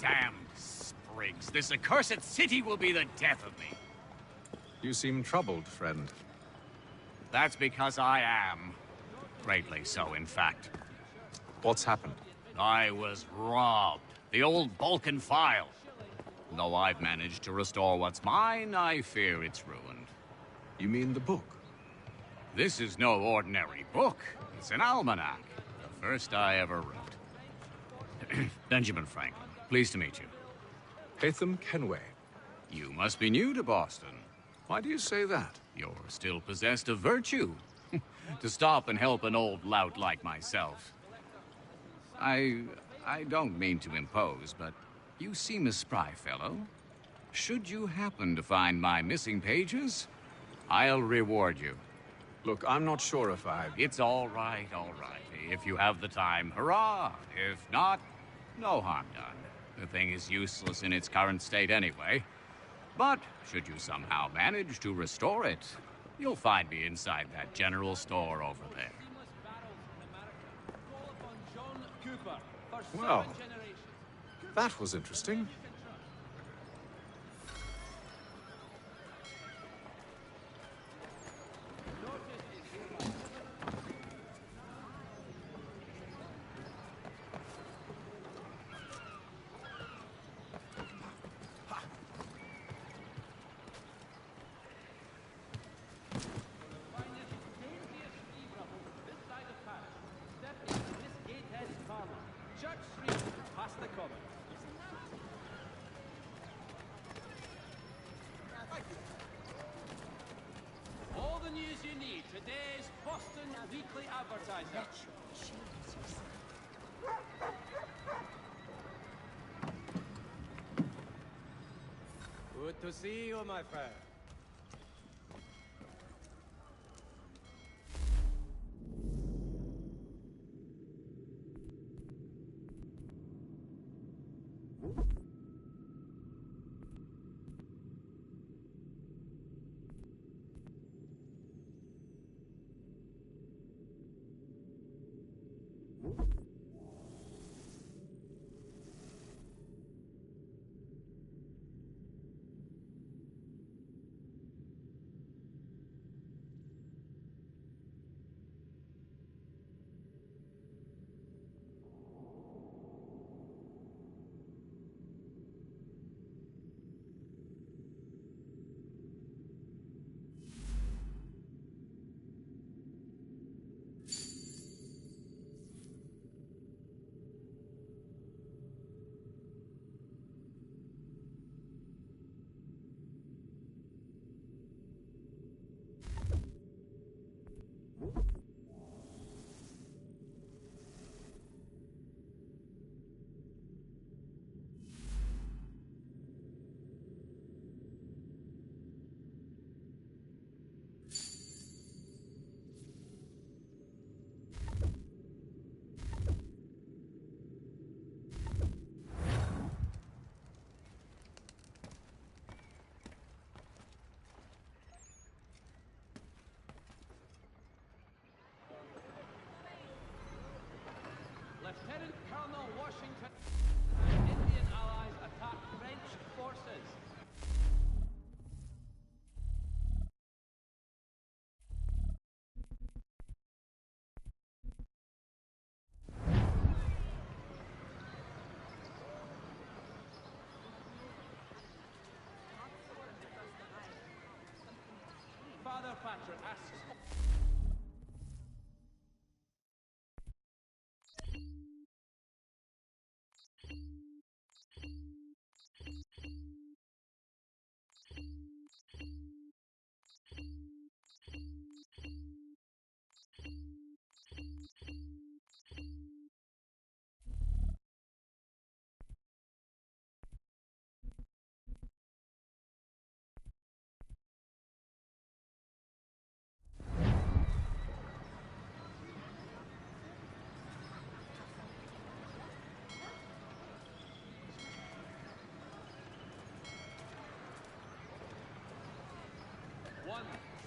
Damned sprigs. This accursed city will be the death of me. You seem troubled, friend. That's because I am. Greatly so, in fact. What's happened? I was robbed. The old Balkan file. Though I've managed to restore what's mine, I fear it's ruined. You mean the book? This is no ordinary book. It's an almanac. The first I ever wrote. Benjamin Franklin, pleased to meet you. Hatham Kenway. You must be new to Boston. Why do you say that? You're still possessed of virtue. To stop and help an old lout like myself. I don't mean to impose, but you seem a spry fellow. Should you happen to find my missing pages, I'll reward you. Look, I'm not sure if I... It's all right, all right. If you have the time, hurrah. If not, no harm done. The thing is useless in its current state anyway. But should you somehow manage to restore it, you'll find me inside that general store over there. Well, that was interesting. All the news you need. Today's Boston Weekly Advertiser. Good to see you, my friend. Lieutenant Colonel Washington and Indian allies attack French forces. Father Patrick asks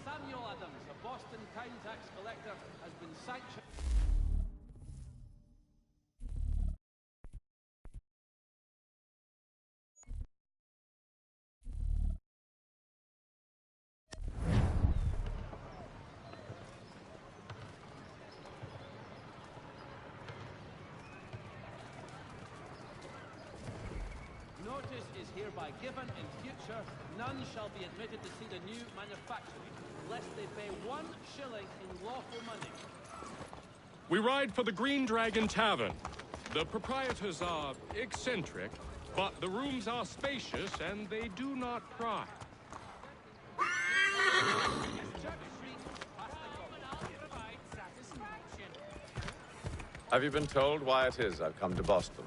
Samuel Adams, a Boston town tax collector, has been sanctioned. is hereby given. In future, none shall be admitted to see the new manufactory, lest they pay 1 shilling in lawful money. We ride for the Green Dragon Tavern. The proprietors are eccentric, but the rooms are spacious and they do not pry. Have you been told why it is I've come to Boston?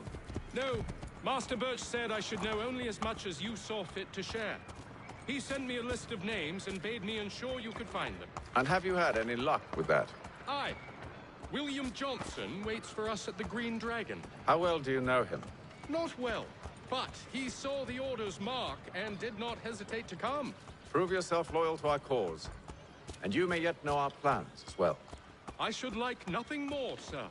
No, Master Birch said I should know only as much as you saw fit to share. He sent me a list of names and bade me ensure you could find them. And have you had any luck with that? Aye. William Johnson waits for us at the Green Dragon. How well do you know him? Not well, but he saw the order's mark and did not hesitate to come. Prove yourself loyal to our cause, and you may yet know our plans as well. I should like nothing more, sir.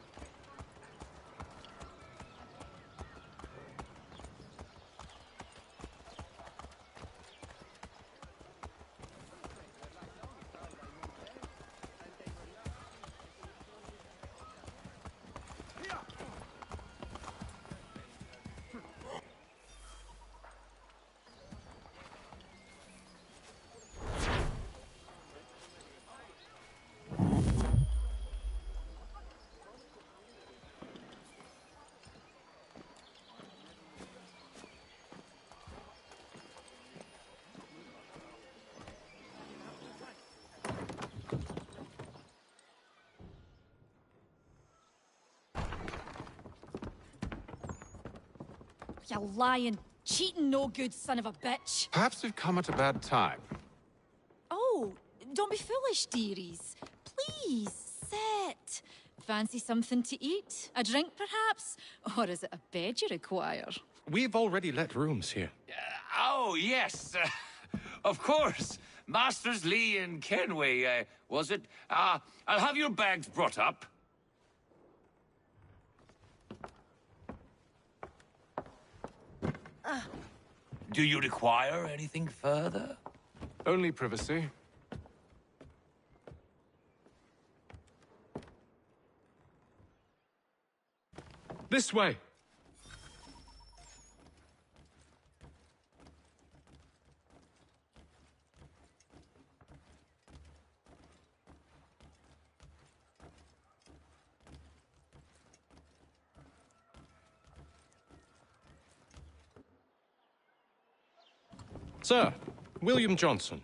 You lying, cheating, no good son of a bitch. Perhaps we've come at a bad time. Oh, don't be foolish, dearies. Please, sit. Fancy something to eat? A drink, perhaps? Or is it a bed you require? We've already let rooms here. Oh, yes. Of course. Masters Lee and Kenway, was it? I'll have your bags brought up. Do you require anything further? Only privacy. This way. Sir, William Johnson.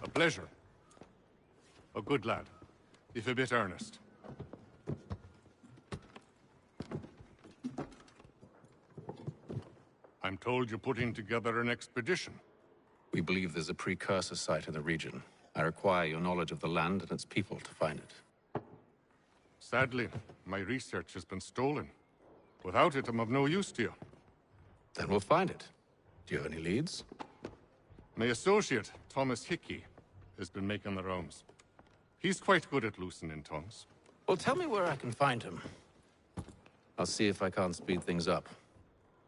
A pleasure. A good lad, if a bit earnest. I'm told you're putting together an expedition. We believe there's a precursor site in the region. I require your knowledge of the land and its people to find it. Sadly, my research has been stolen. Without it, I'm of no use to you. Then we'll find it. Do you have any leads? My associate, Thomas Hickey, has been making the rounds. He's quite good at loosening tongues. Well, tell me where I can find him. I'll see if I can't speed things up.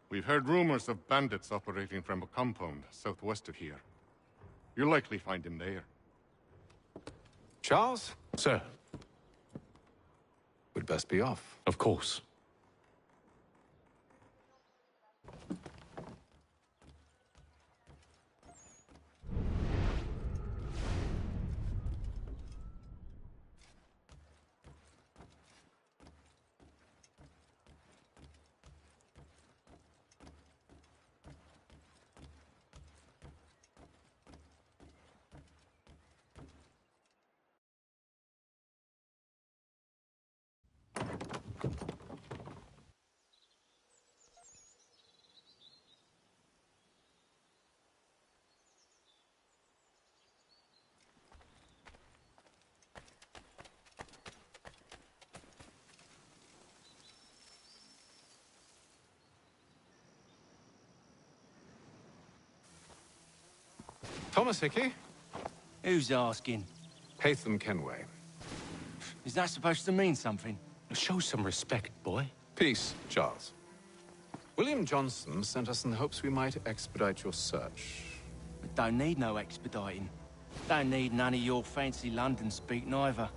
We've heard rumors of bandits operating from a compound southwest of here. You'll likely find him there. Charles? Sir. We'd best be off. Of course. Thomas Hickey? Who's asking? Haytham Kenway. Is that supposed to mean something? Show some respect, boy. Peace, Charles. William Johnson sent us in the hopes we might expedite your search. We don't need no expediting. Don't need none of your fancy London speak neither.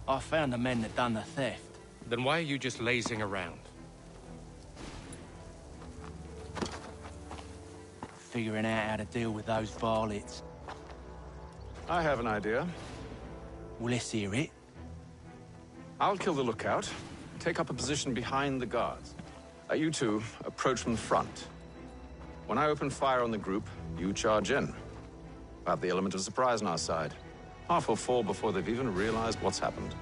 I found the men that done the theft. Then why are you just lazing around? figuring out how to deal with those varlets. I have an idea. Well, let's hear it. I'll kill the lookout, take up a position behind the guards. You two approach from the front. When I open fire on the group, you charge in. We'll have the element of surprise on our side. Half will fall before they've even realized what's happened.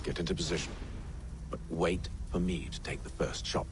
Get into position, but wait for me to take the first shot.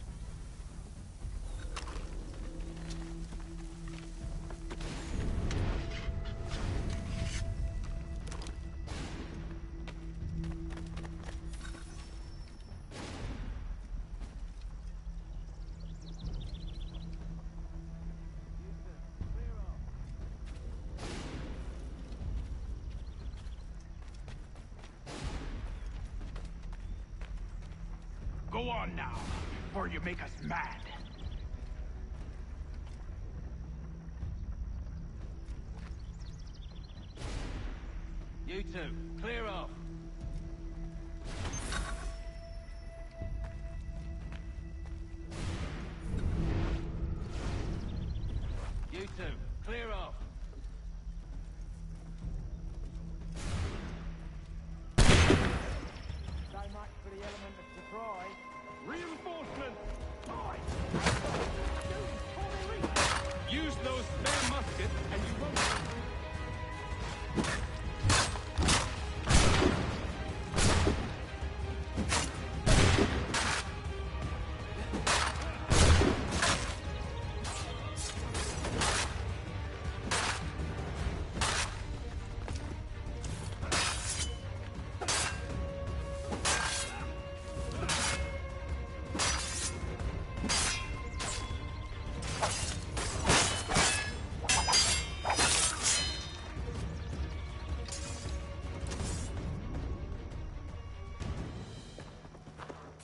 Go on now, before you make us mad. You two, clear off. You two, clear off. So much for the element of surprise. Reinforcements! Use those spare muskets and you won't...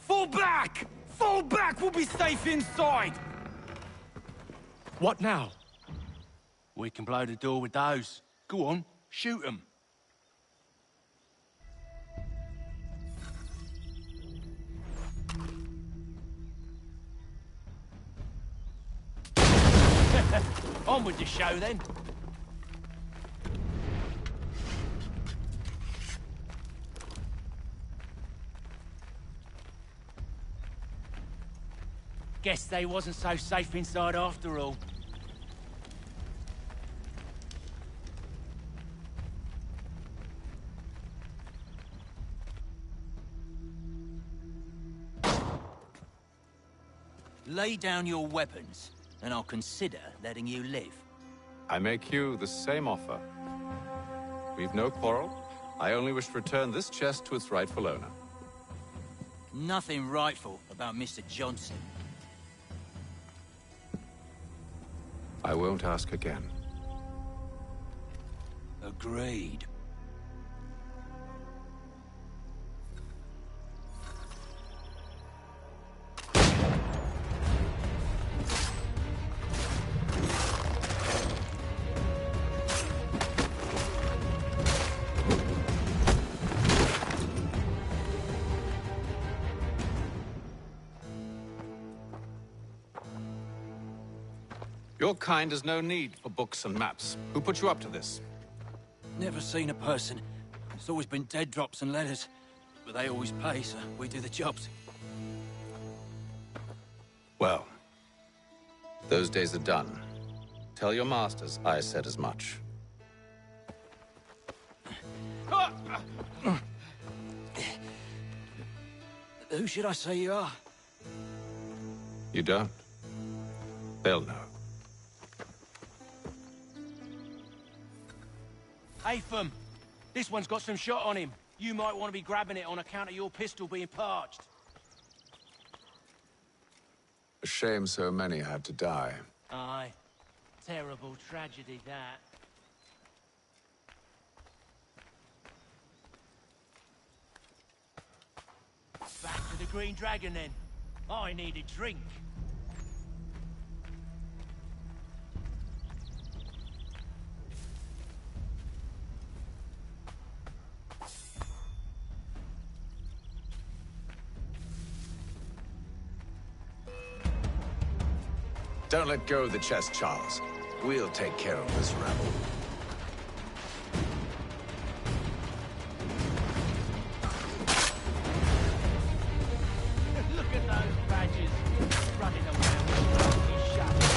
Fall back! Fall back! We'll be safe inside! What now? We can blow the door with those. Go on, shoot them. On with the show, then. Guess they wasn't so safe inside after all. Lay down your weapons, and I'll consider letting you live. I make you the same offer. We've no quarrel. I only wish to return this chest to its rightful owner. Nothing rightful about Mr. Johnson. I won't ask again. Agreed. Your kind has no need for books and maps. Who put you up to this? Never seen a person. It's always been dead drops and letters. But they always pay, so we do the jobs. Well, those days are done. Tell your masters I said as much. Who should I say you are? You don't? They'll know. Atham, this one's got some shot on him. You might want to be grabbing it on account of your pistol being parched. A shame so many had to die. Aye. Terrible tragedy, that. the Green Dragon, then. I need a drink. Don't let go of the chest, Charles. We'll take care of this rabble. Look at those badgers running around with these shots.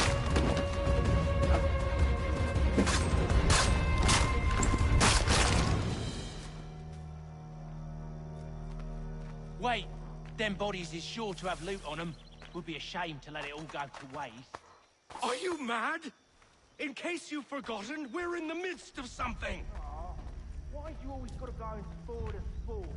Wait, them bodies is sure to have loot on them. Would be a shame to let it all go to waste. Are you mad? In case you've forgotten, we're in the midst of something. Aw, why do you always gotta go and spoil the sport?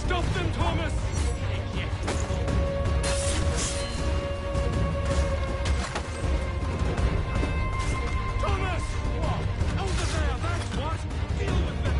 Stop them, Thomas! Thomas! What? Over there, that's what! Deal with them!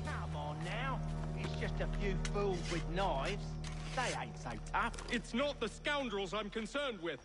Come on now. It's just a few fools with knives. They ain't so tough. It's not the scoundrels I'm concerned with.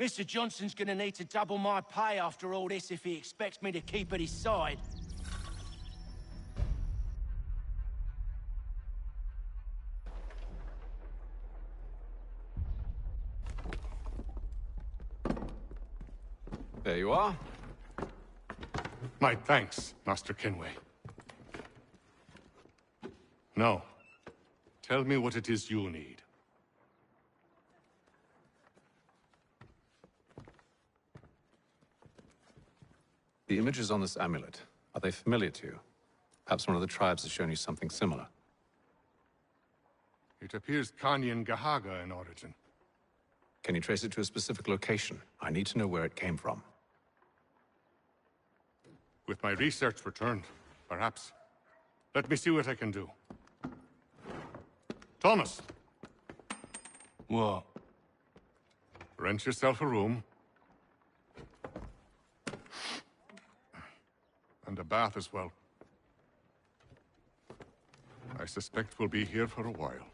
Mr. Johnson's gonna need to double my pay after all this if he expects me to keep at his side. There you are. My thanks, Master Kenway. Now, tell me what it is you need. The images on this amulet, are they familiar to you? Perhaps one of the tribes has shown you something similar. It appears Kanyan Gahaga in origin. Can you trace it to a specific location? I need to know where it came from. With my research returned, perhaps. Let me see what I can do. Thomas! What? Rent yourself a room. And a bath as well. I suspect we'll be here for a while.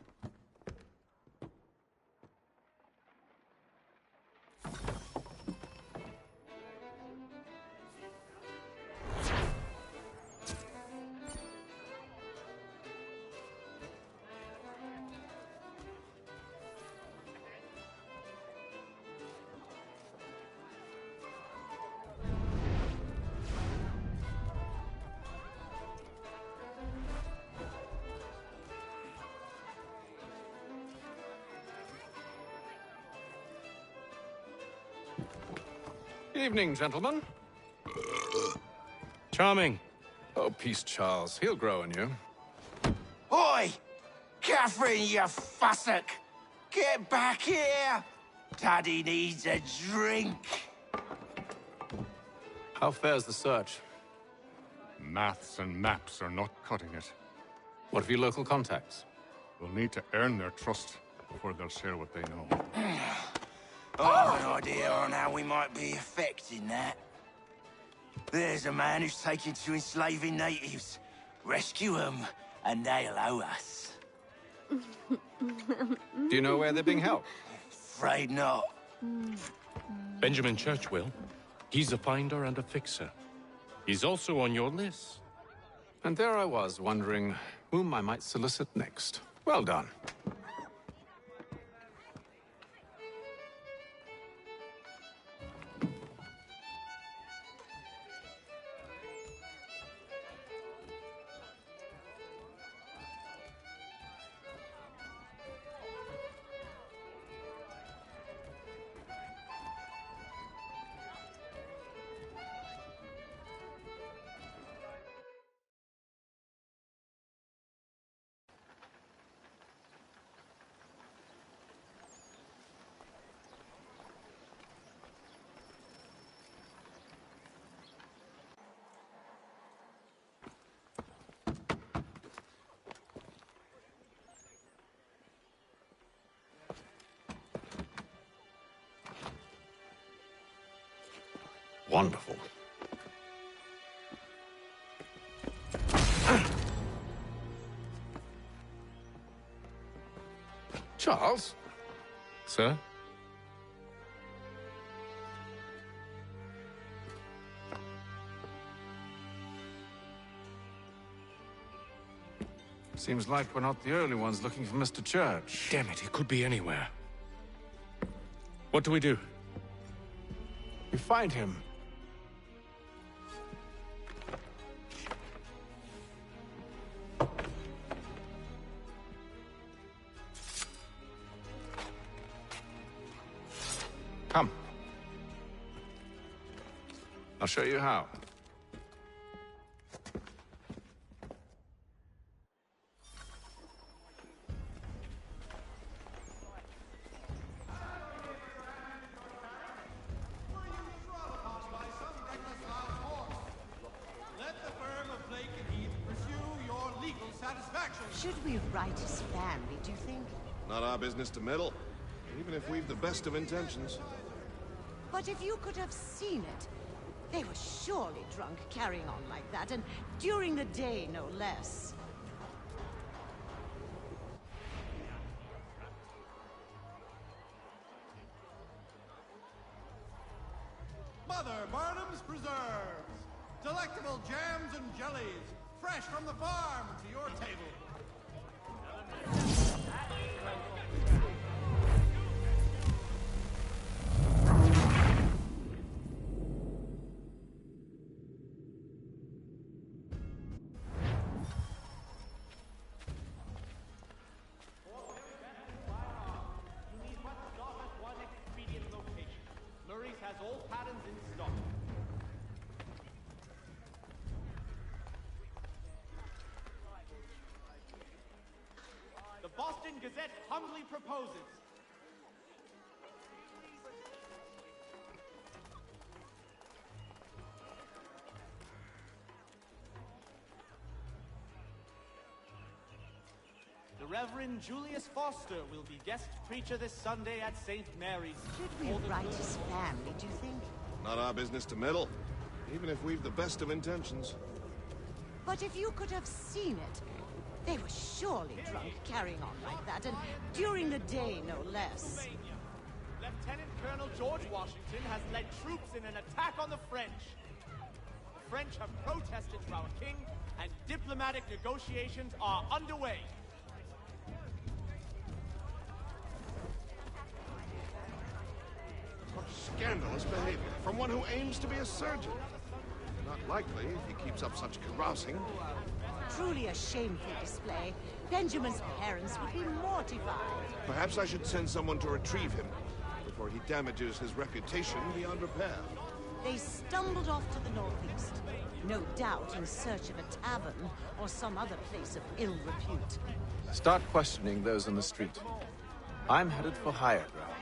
Evening, gentlemen. Charming. Oh, peace, Charles. He'll grow on you. Oi! Catherine, you fussock! Get back here! Daddy needs a drink. How fares the search? Maths and maps are not cutting it. What of your local contacts? We'll need to earn their trust before they'll share what they know. I have an idea on how we might be affecting that. There's a man who's taken to enslaving natives. Rescue them, and they'll owe us. Do you know where they're being held? Afraid not. Benjamin Churchwill. He's a finder and a fixer. He's also on your list. And there I was, wondering whom I might solicit next. Well done. Wonderful. Charles? Sir? Seems like we're not the only ones looking for Mr. Church. Damn it, he could be anywhere. What do we do? You find him. Come. I'll show you how. Should we write his family, do you think? Not our business to meddle, even if we've the best of intentions. But if you could have seen it, they were surely drunk carrying on like that, and during the day, no less. delectable jams and jellies, fresh from the farm to your table. Has all patterns in stock. The Boston Gazette humbly proposes. The Reverend Julius Foster will be guest preacher this Sunday at St. Mary's. Should we write his family, do you think? Not our business to meddle, even if we've the best of intentions. But if you could have seen it, they were surely drunk carrying on like that, and during the day, no less. Lieutenant Colonel George Washington has led troops in an attack on the French. The French have protested to our king, and diplomatic negotiations are underway. Scandalous behavior from one who aims to be a surgeon. Not likely if he keeps up such carousing. Truly a shameful display. Benjamin's parents would be mortified. Perhaps I should send someone to retrieve him before he damages his reputation beyond repair. They stumbled off to the northeast, no doubt in search of a tavern or some other place of ill repute. Start questioning those on the street. I'm headed for higher ground.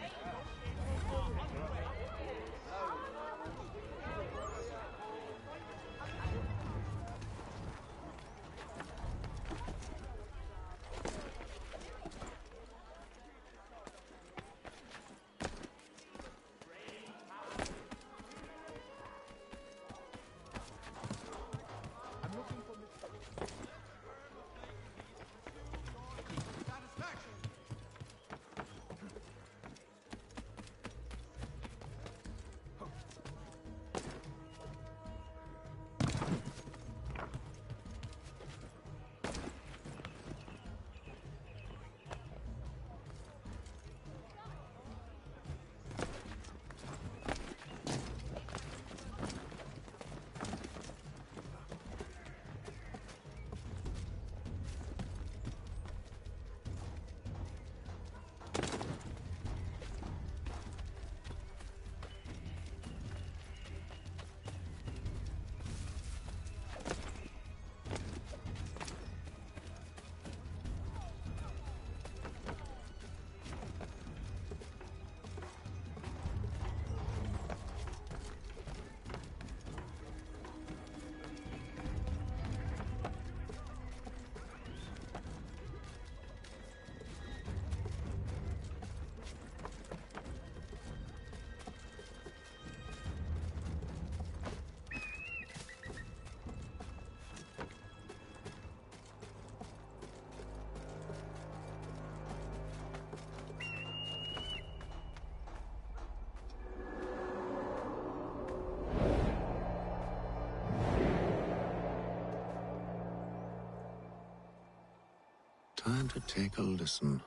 Time to take a listen.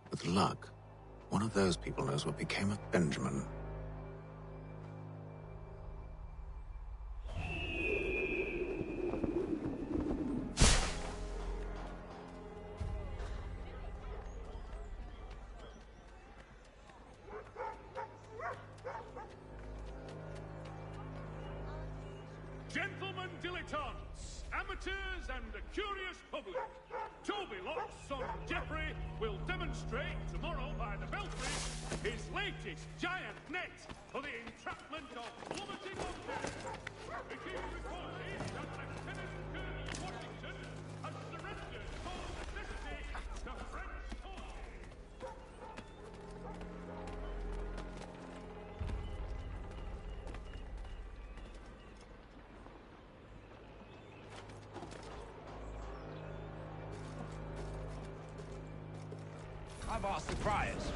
With luck, one of those people knows what became of Benjamin. Gentlemen dilettantes, amateurs and the curious public, Toby Locke's son Geoffrey will demonstrate tomorrow by the Belfry his latest giant net for the entrapment of plummeting objects. It is reported that Lieutenant Colonel Washington has surrendered for necessity to French forces. I've asked the priors.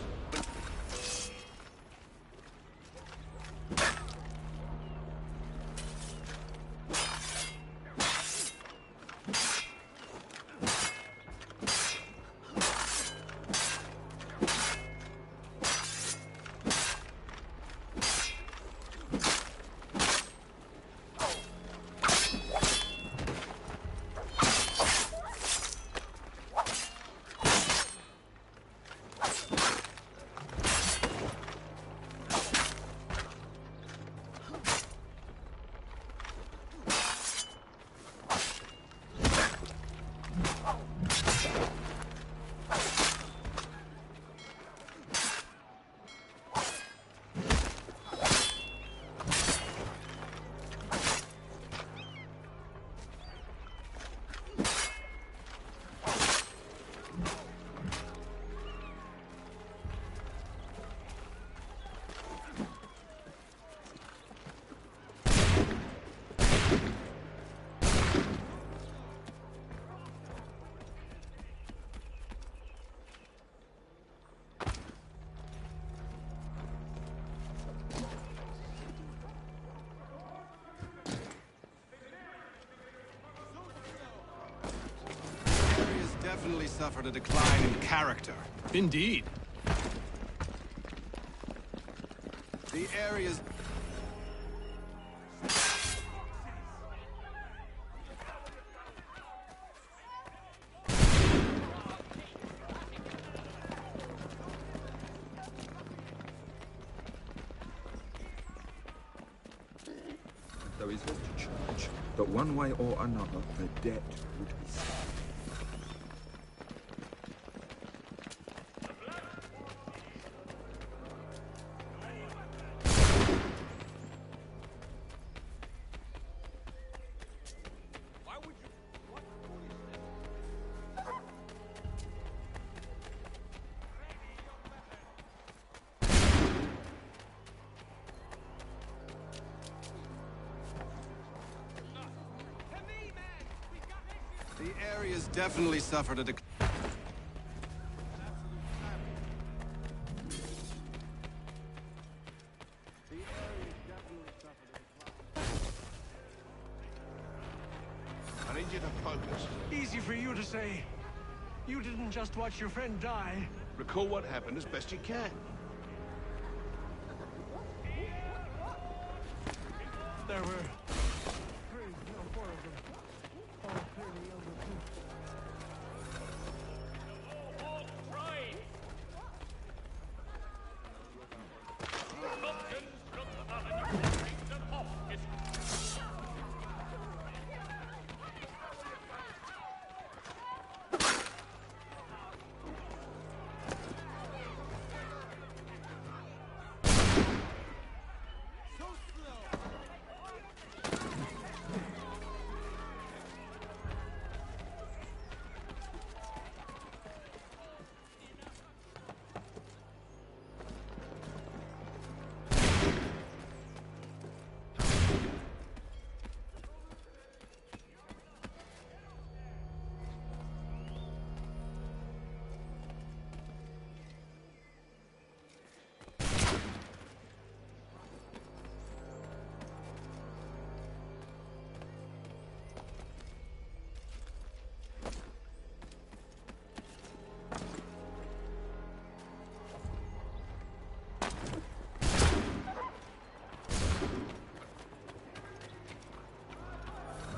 definitely suffered a decline in character. Indeed. The area's... Though he's left to church, but one way or another, the debt would be settled. The area's definitely suffered a decline. I need you to focus. Easy for you to say. You didn't just watch your friend die. Recall what happened as best you can. There were four of them. All clearly younger people.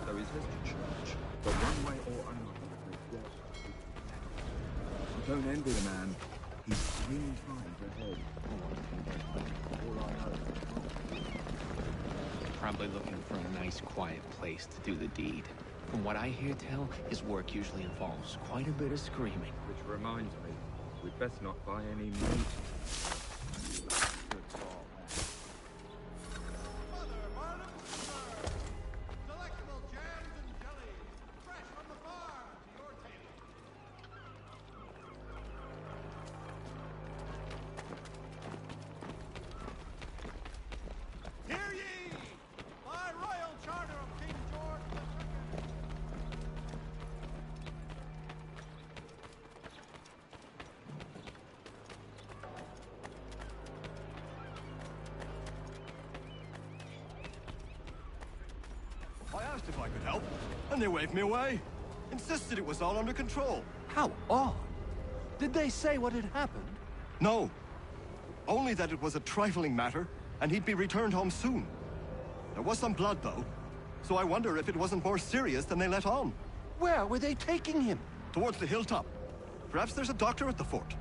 Though he's left to church, but one way or another, the debt would be settled. I don't envy the man. He's 3 times ahead. All I know is Probably looking for a nice, quiet place to do the deed. From what I hear tell, his work usually involves quite a bit of screaming. Which reminds me, we'd best not buy any meat. Delectable jams and jellies, fresh from the farm to your table. Hear ye! By royal charter of King George II. I asked if I could help, and they waved me away. Insisted it was all under control. How odd. Did they say what had happened? No. Only that it was a trifling matter, and he'd be returned home soon. There was some blood, though, so I wonder if it wasn't more serious than they let on. Where were they taking him? Towards the hilltop. Perhaps there's a doctor at the fort.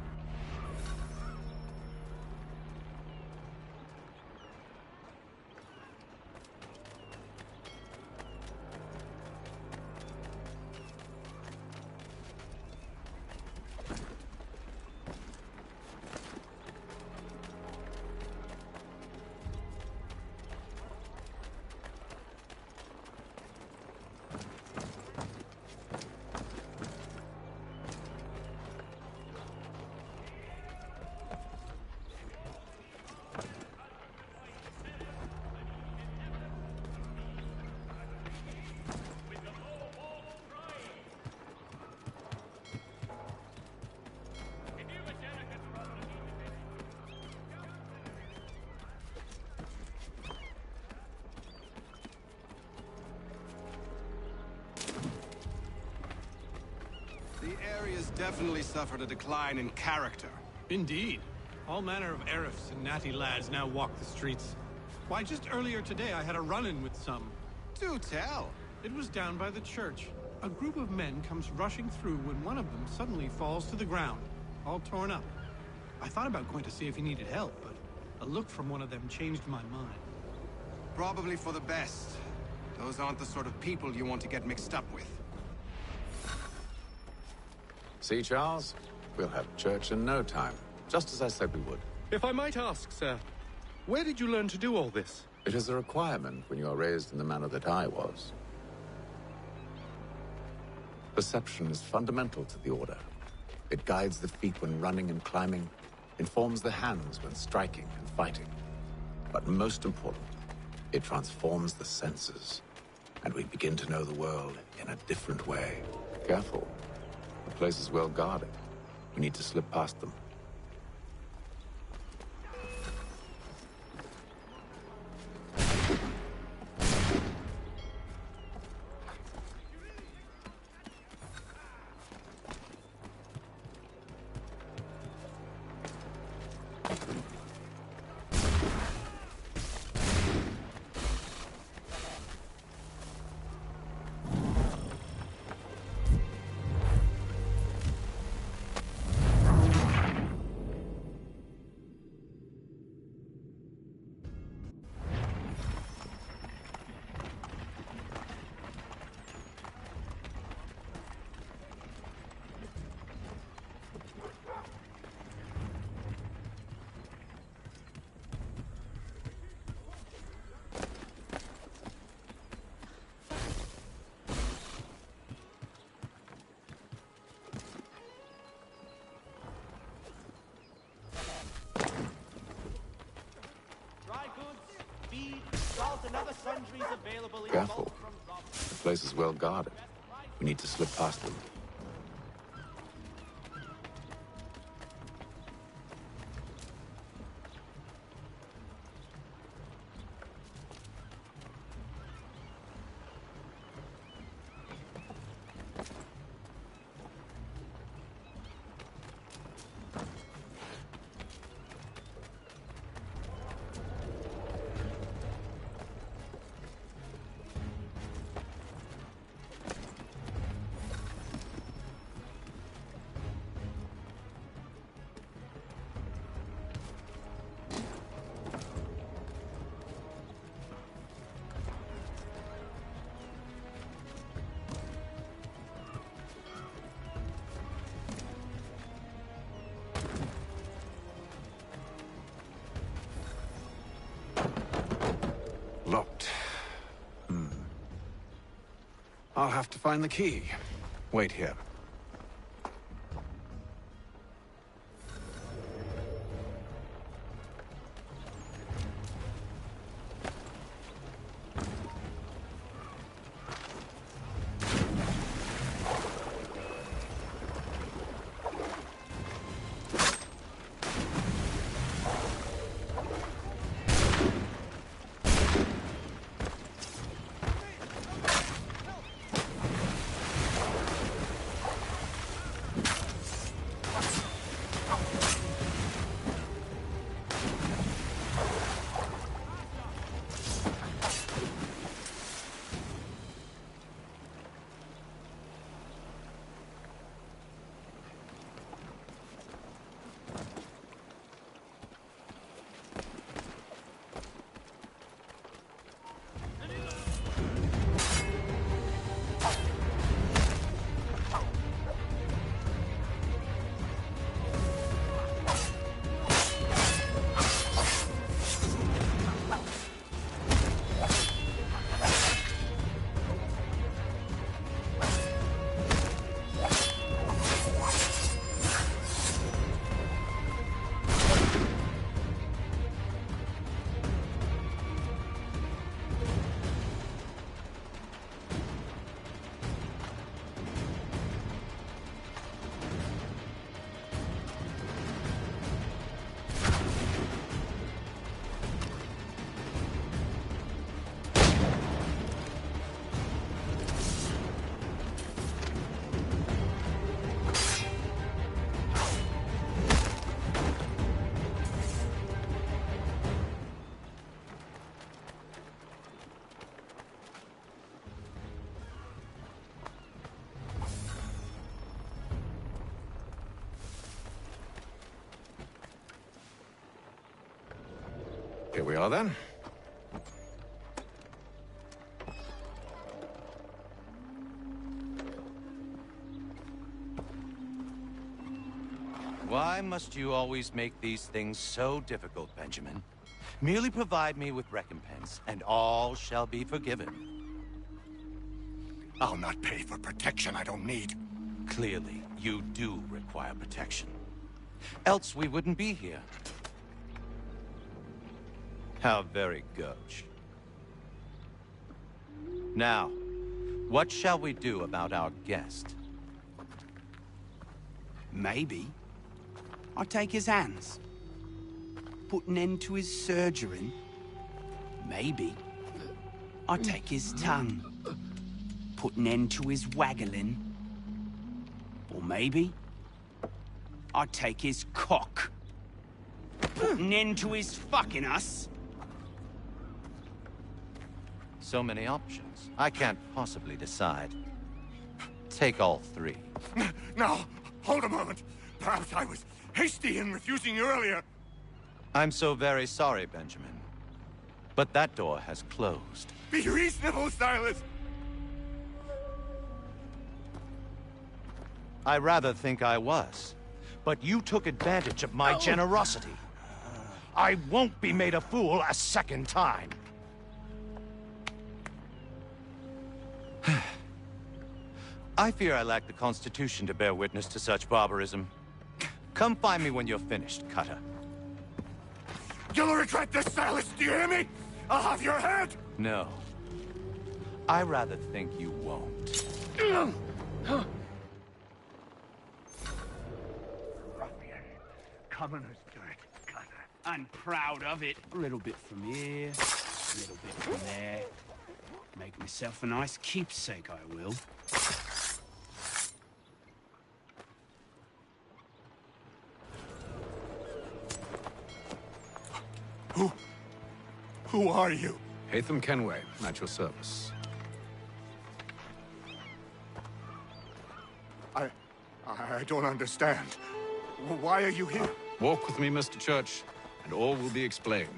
has definitely suffered a decline in character. Indeed. All manner of Arifs and natty lads now walk the streets. Why, just earlier today I had a run-in with some. Do tell. It was down by the church. A group of men comes rushing through when one of them suddenly falls to the ground, all torn up. I thought about going to see if he needed help, but a look from one of them changed my mind. Probably for the best. Those aren't the sort of people you want to get mixed up with. See, Charles? We'll have church in no time, just as I said we would. If I might ask, sir, where did you learn to do all this? It is a requirement when you are raised in the manner that I was. Perception is fundamental to the Order. It guides the feet when running and climbing, informs the hands when striking and fighting. But most important, it transforms the senses, and we begin to know the world in a different way. Careful. The place is well guarded. We need to slip past them. Careful. The place is well guarded. We need to slip past them. Locked. I'll have to find the key. Wait here. Here we are, then. Why must you always make these things so difficult, Benjamin? Merely provide me with recompense, and all shall be forgiven. I'll not pay for protection I don't need. Clearly, you do require protection. Else we wouldn't be here. How very gauche. Now, what shall we do about our guest? Maybe I take his hands, put an end to his surgering. Maybe I take his tongue, put an end to his waggling. Or maybe I take his cock, put an end to his fucking us. So many options. I can't possibly decide. Take all three. No, hold a moment. Perhaps I was hasty in refusing you earlier. I'm so very sorry, Benjamin. But that door has closed. Be reasonable, Silas. I rather think I was. But you took advantage of my generosity. I won't be made a fool a second time. I fear I lack the constitution to bear witness to such barbarism. Come find me when you're finished, Cutter. You'll regret this, Silas, do you hear me? I'll have your head! No. I rather think you won't. Commoners do it, Cutter. I'm proud of it. A little bit from here, a little bit from there. Make myself a nice keepsake, I will. Who are you? Hatham Kenway, at your service. I don't understand. Why are you here? Walk with me, Mr. Church, and all will be explained.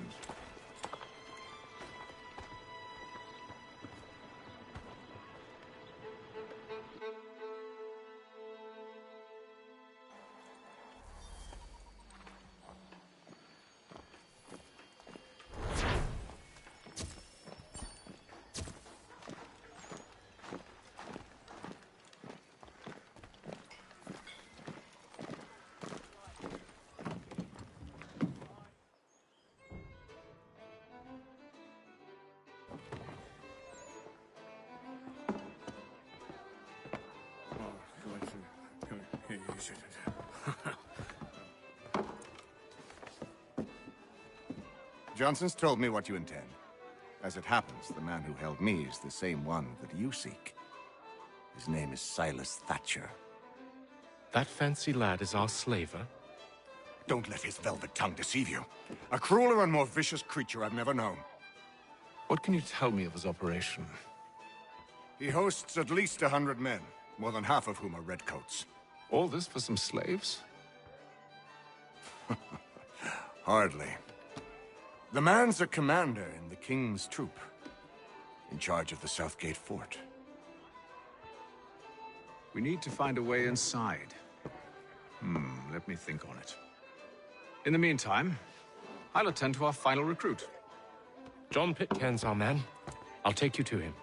Johnson's told me what you intend. As it happens, the man who held me is the same one that you seek. His name is Silas Thatcher. That fancy lad is our slaver? Don't let his velvet tongue deceive you. A crueler and more vicious creature I've never known. What can you tell me of his operation? He hosts at least 100 men, more than half of whom are redcoats. All this for some slaves? Hardly. The man's a commander in the King's troop, in charge of the Southgate Fort. We need to find a way inside. Let me think on it. In the meantime, I'll attend to our final recruit. John Pitcairn's our man. I'll take you to him.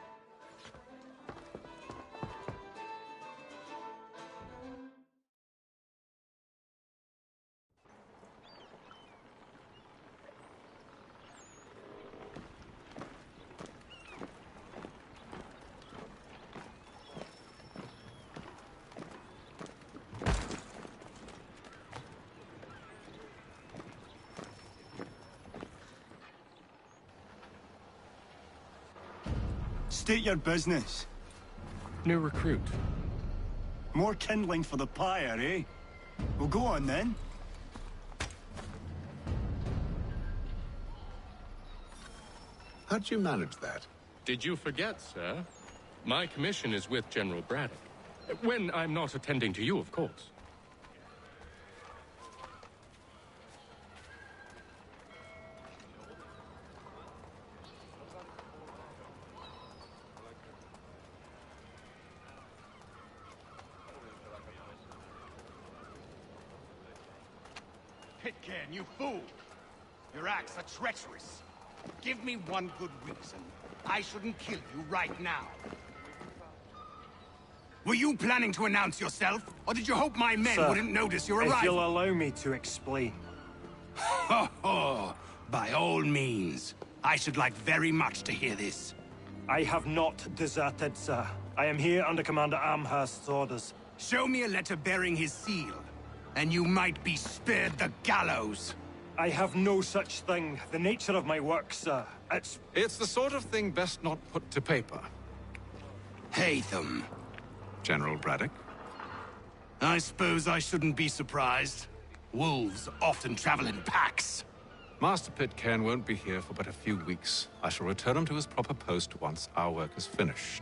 State your business. New recruit. More kindling for the pyre, eh? Well, go on then. How'd you manage that? Did you forget, sir? My commission is with General Braddock. When I'm not attending to you, of course. Pitcairn, you fool! Your acts are treacherous. Give me one good reason I shouldn't kill you right now. Were you planning to announce yourself, or did you hope my men Sir, wouldn't notice your if arrival? you'll allow me to explain. Ho ho! By all means. I should like very much to hear this. I have not deserted, sir. I am here under Commander Amherst's orders. Show me a letter bearing his seal, and you might be spared the gallows. I have no such thing. The nature of my work, sir, It's the sort of thing best not put to paper. Hatham. General Braddock? I suppose I shouldn't be surprised. Wolves often travel in packs. Master Pitcairn won't be here for but a few weeks. I shall return him to his proper post once our work is finished.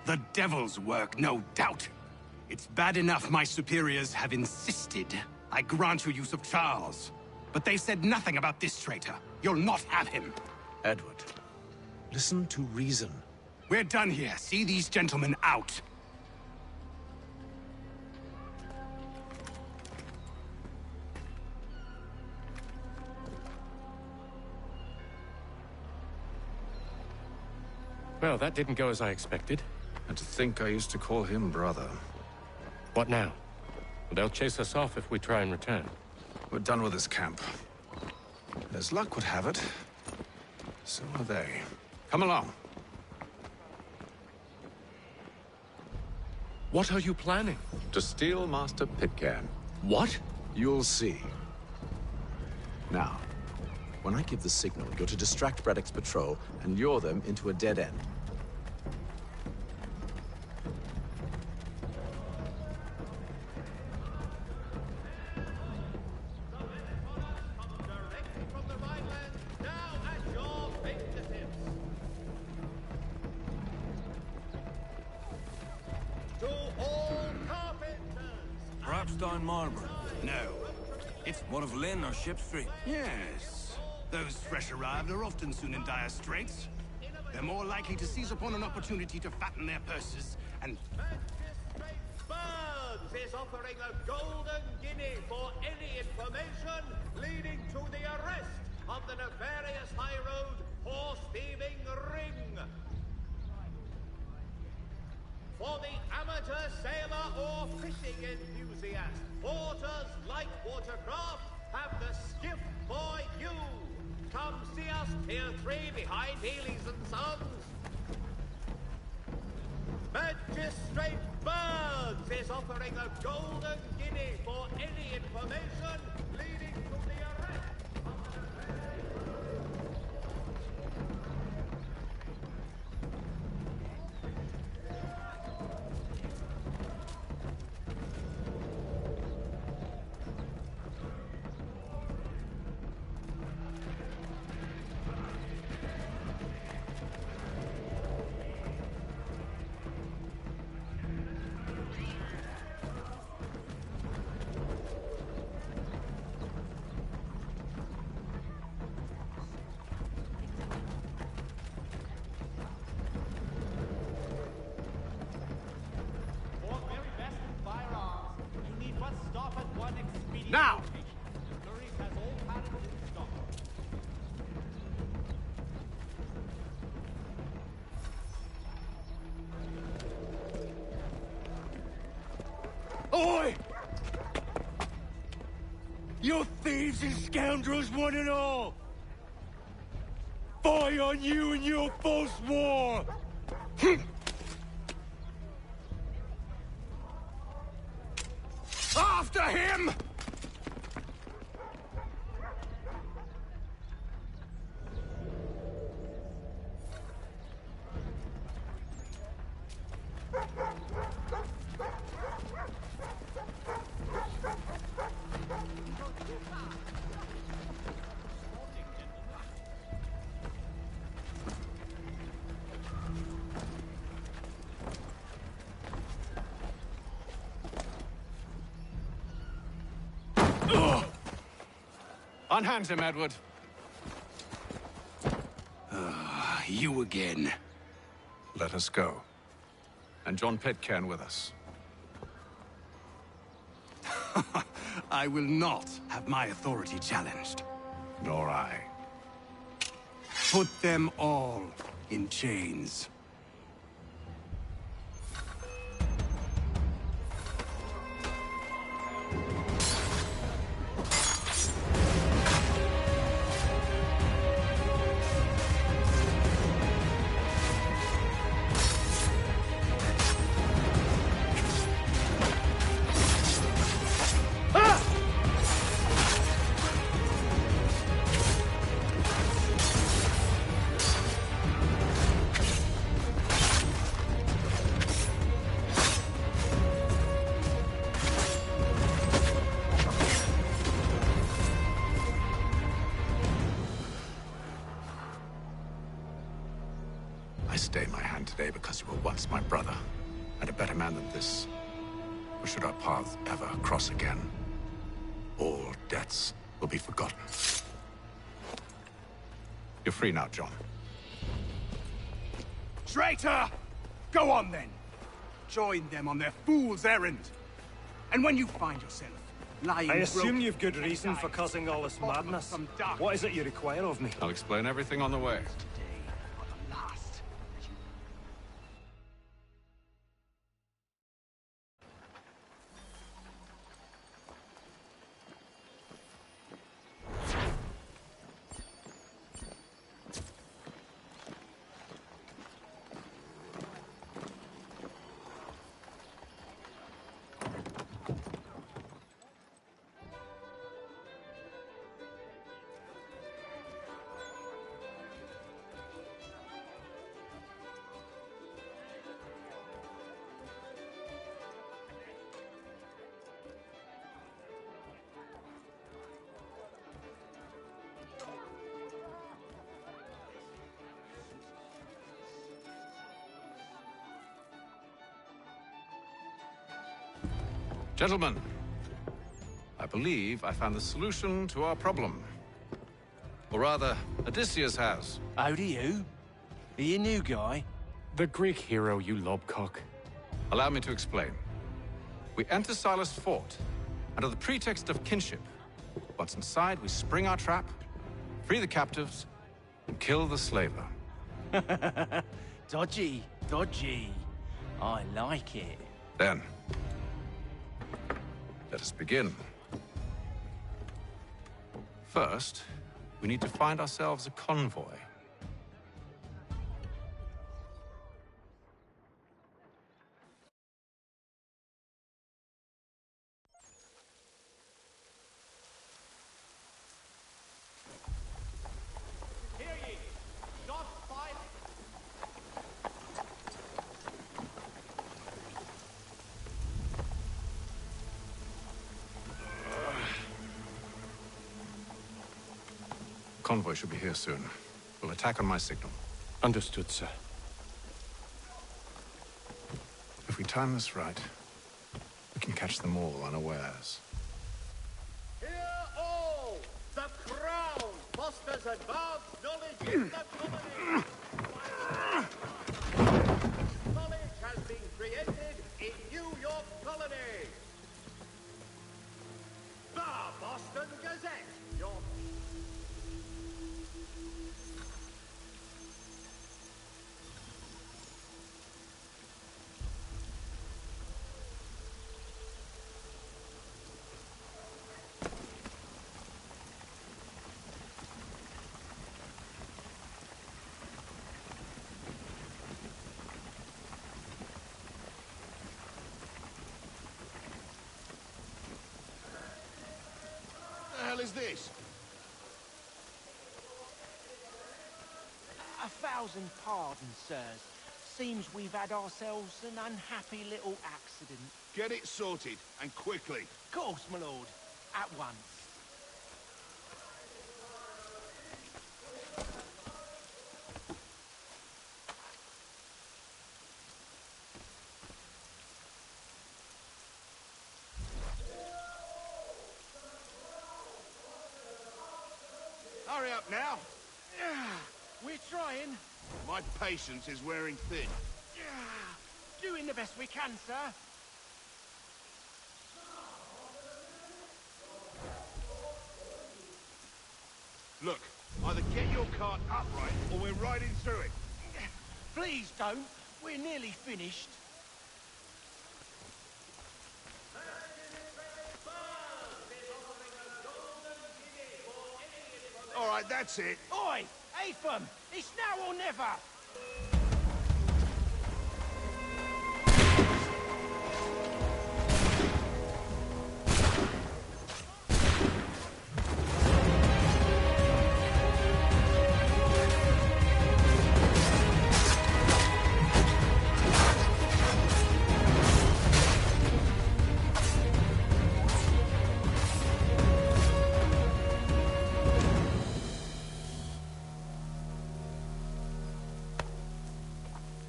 The devil's work, no doubt. It's bad enough my superiors have insisted I grant you use of Charles. But they said nothing about this traitor. You'll not have him. Edward, listen to reason. We're done here. See these gentlemen out. Well, that didn't go as I expected. And to think I used to call him brother. What now? They'll chase us off if we try and return. We're done with this camp. And as luck would have it, so are they. Come along. What are you planning? To steal Master Pitcairn. What? You'll see. Now, when I give the signal, you're to distract Braddock's patrol and lure them into a dead end. Perhaps down Marlborough? No. It's one of Lynn or Ship Street. Yes. Those fresh arrived are often soon in dire straits. They're more likely to seize upon an opportunity to fatten their purses and... Burns is offering a golden guinea for any information leading to the arrest of the nefarious high road horse-thieving ring. For the amateur sailor or fishing enthusiast, Porter's light watercraft have the skiff for you. Come see us, Tier 3 behind Healy's and Sons. Magistrate Burns is offering a golden guinea for any information leading to the arrest of the Now! Oi! You thieves and scoundrels, one and all! Fie on you and your false war! After him! Unhand him, Edward. You again. Let us go. And John Pitcairn with us. I will not have my authority challenged. Nor I. Put them all in chains. I stayed my hand today because you were once my brother, and a better man than this. Or should our paths ever cross again, all debts will be forgotten. You're free now, John. Traitor! Go on then. Join them on their fool's errand. And when you find yourself lying I assume broken you've good reason for causing all this madness. What is it you require of me? I'll explain everything on the way. Gentlemen, I believe I found the solution to our problem. Or rather, Odysseus has. How do you? Are you a new guy? The Greek hero, you lobcock. Allow me to explain. We enter Silas' fort, under the pretext of kinship. Once inside, we spring our trap, free the captives, and kill the slaver. Dodgy, dodgy. I like it. Then, let us begin. First, we need to find ourselves a convoy. Hear ye, not fight. Convoy should be here soon. We'll attack on my signal. Understood, sir. If we time this right, we can catch them all unawares. Hear all! The crown fosters advanced knowledge in the colony. Knowledge has been created in New York Colony. The Boston Gazette. Your The hell is this? 1,000 pardons, sirs. Seems we've had ourselves an unhappy little accident. Get it sorted, and quickly. Of course, my lord. At once. Hurry up now. We're trying. My patience is wearing thin. Doing the best we can, sir. Look, either get your cart upright, or we're riding through it. Please don't. We're nearly finished. All right, that's it. Oi! Atham! It's now or never!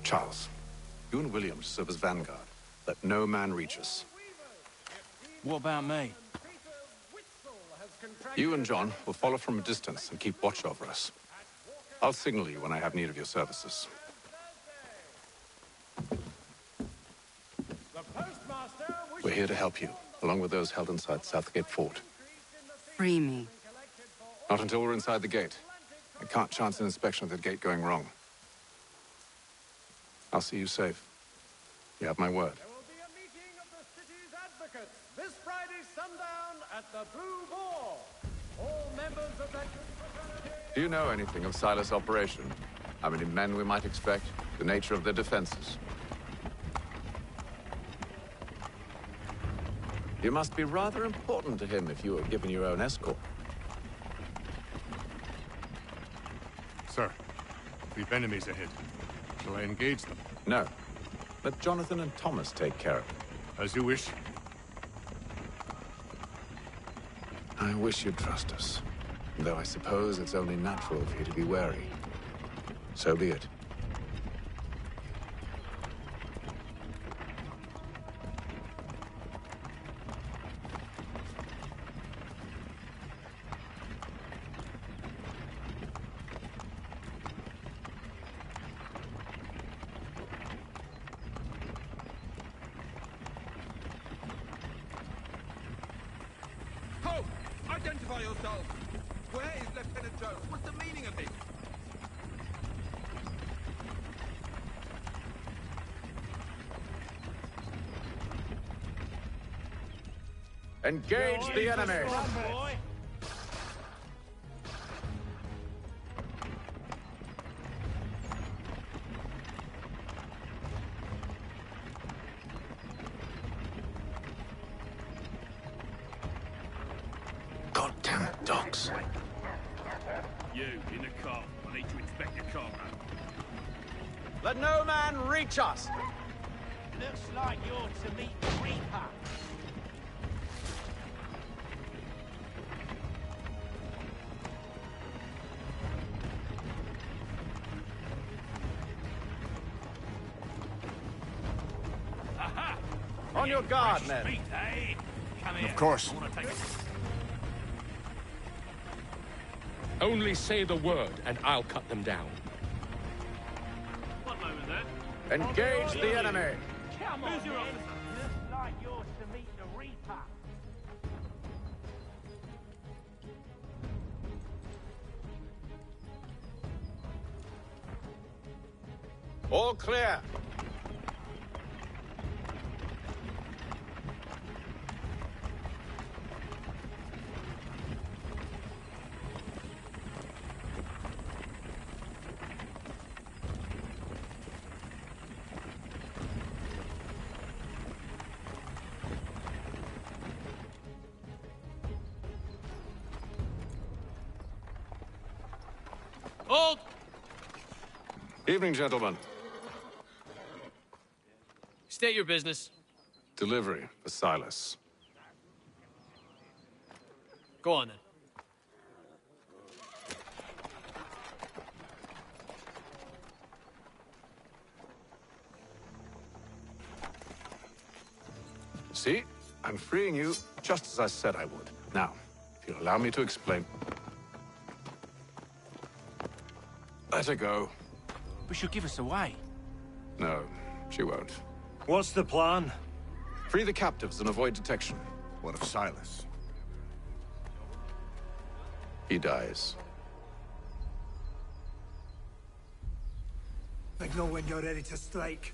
Charles, you and William serve as vanguard. Let no man reach us. What about me? You and John will follow from a distance and keep watch over us. I'll signal you when I have need of your services. We're here to help you, along with those held inside Southgate Fort. Free me. Not until we're inside the gate. I can't chance an inspection of the gate going wrong. I'll see you safe. You have my word. This Friday sundown at the Blue Boar. All members of that Do you know anything of Silas' operation? How many men we might expect? The nature of their defenses? You must be rather important to him if you were given your own escort. Sir, we've enemies ahead. Shall I engage them? No. Let Jonathan and Thomas take care of it. As you wish. I wish you'd trust us. Though I suppose it's only natural for you to be wary. So be it. Ho! Identify yourself! Where is Lieutenant Jones? What's the meaning of this? Engage the enemy! Goddamn dogs. You, in the car. I need to inspect your cargo. Let no man reach us! Looks like you're to meet the Reaper. Aha! On your guard, Fresh men. meat, eh? Come here. Of course. I wanna take a... Only say the word, and I'll cut them down. One moment there. Engage the enemy! Come on, Who's your men. officer? Looks like you're to meet the Reaper. All clear. Hold! Evening, gentlemen. State your business. Delivery for Silas. Go on, then. See? I'm freeing you just as I said I would. Now, if you'll allow me to explain... Let her go. But she'll give us away. No, she won't. What's the plan? Free the captives and avoid detection. What of Silas? He dies. Signal when you're ready to strike.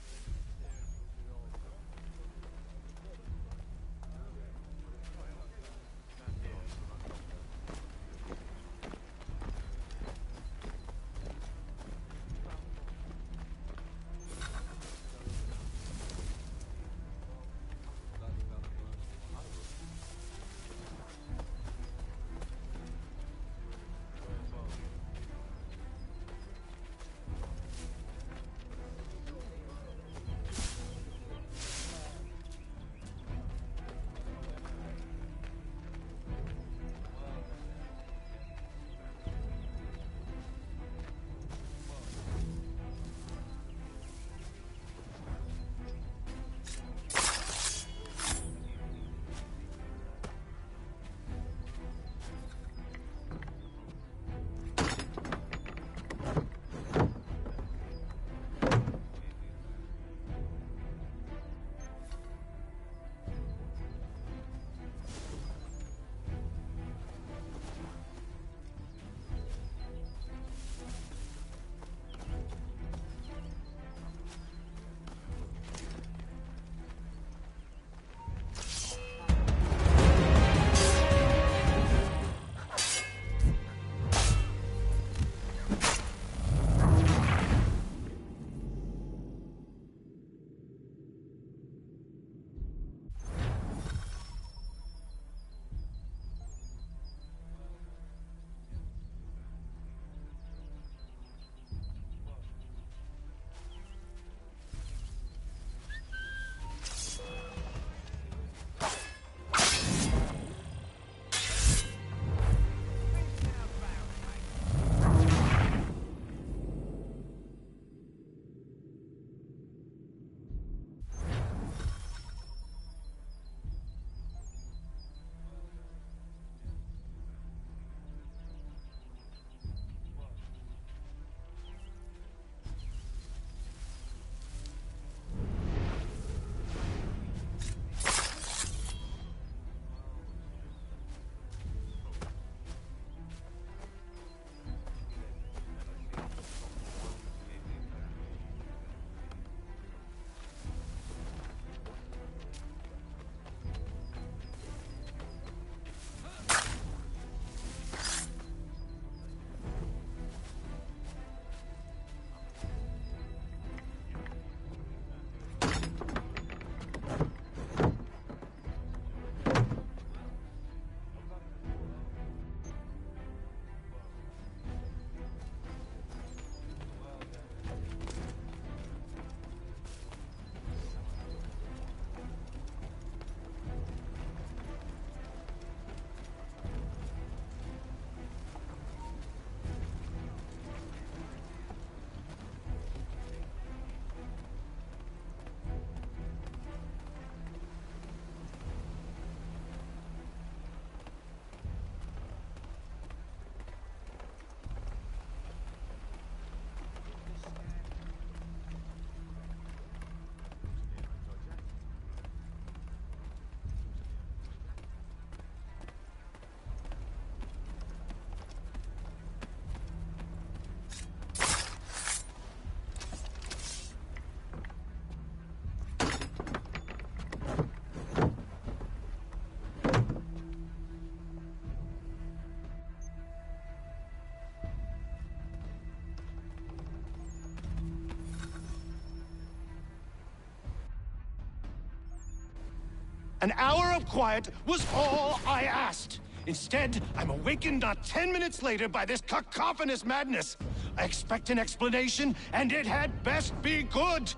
An hour of quiet was all I asked. Instead, I'm awakened not 10 minutes later by this cacophonous madness. I expect an explanation, and it had best be good.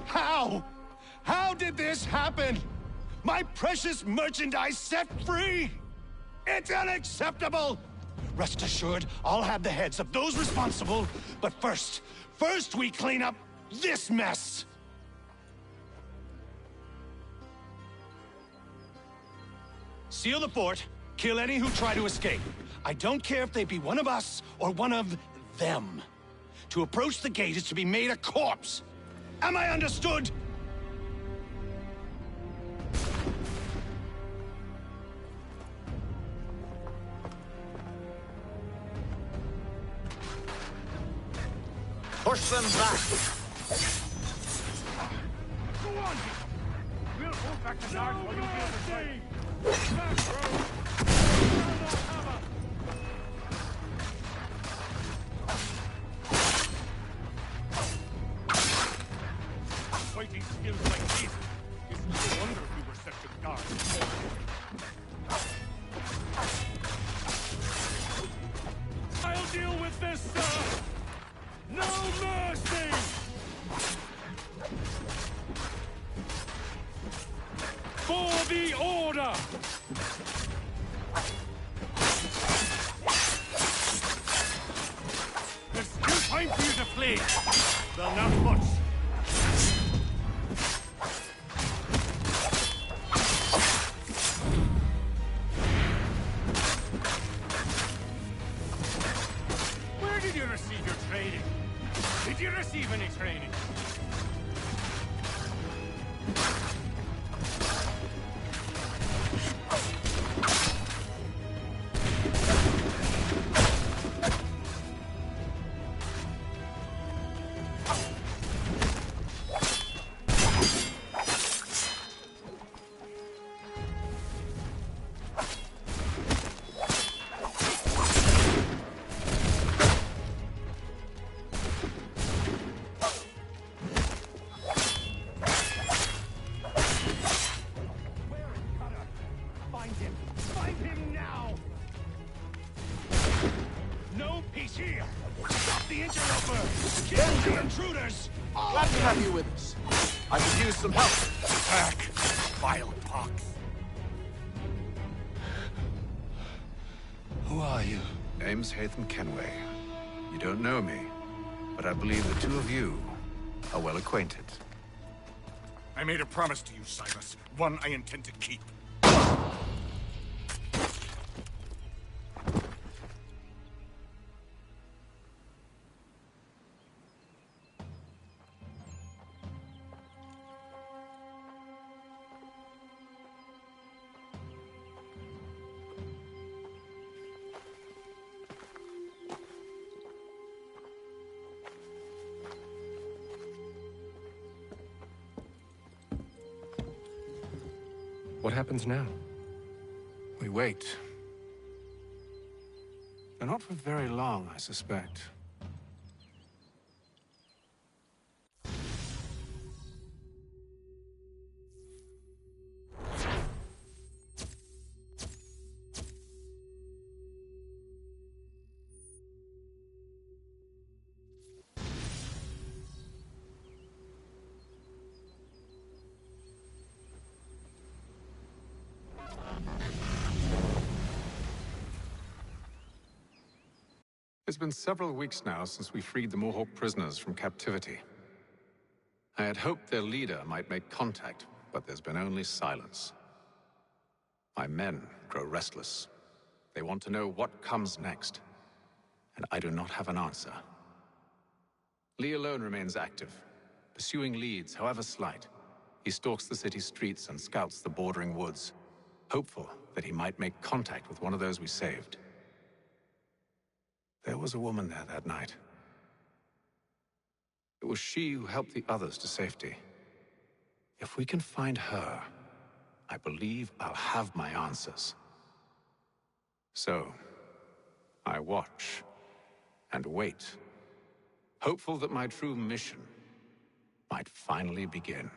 How? How did this happen? My precious merchandise set free? It's unacceptable! Rest assured, I'll have the heads of those responsible. But first we clean up this mess! Seal the fort, kill any who try to escape. I don't care if they be one of us or one of them. To approach the gate is to be made a corpse. Am I understood? Push them back. Go on! We'll hold back the guards while you deal with fight. Back, bro! Fighting skills like this is no wonder we were such a guard. I'll deal with this, sir! No mercy! For the order! There's still time for you to flee! Well, not much. Where did you receive your training? Did you receive any training? Find him now! No peace here! Stop the interloper! Kill the intruders! Glad to have you with us. I could use some help. Back, vile pox. Who are you? Name's Hatham Kenway. You don't know me, but I believe the two of you are well acquainted. I made a promise to you, Silas. One I intend to keep. What happens now? We wait. But not for very long, I suspect. It's been several weeks now since we freed the Mohawk prisoners from captivity. I had hoped their leader might make contact, but there's been only silence. My men grow restless. They want to know what comes next, and I do not have an answer. Lee alone remains active, pursuing leads, however slight. He stalks the city streets and scouts the bordering woods, hopeful that he might make contact with one of those we saved. There was a woman there that night. It was she who helped the others to safety. If we can find her, I believe I'll have my answers. So, I watch and wait, hopeful that my true mission might finally begin.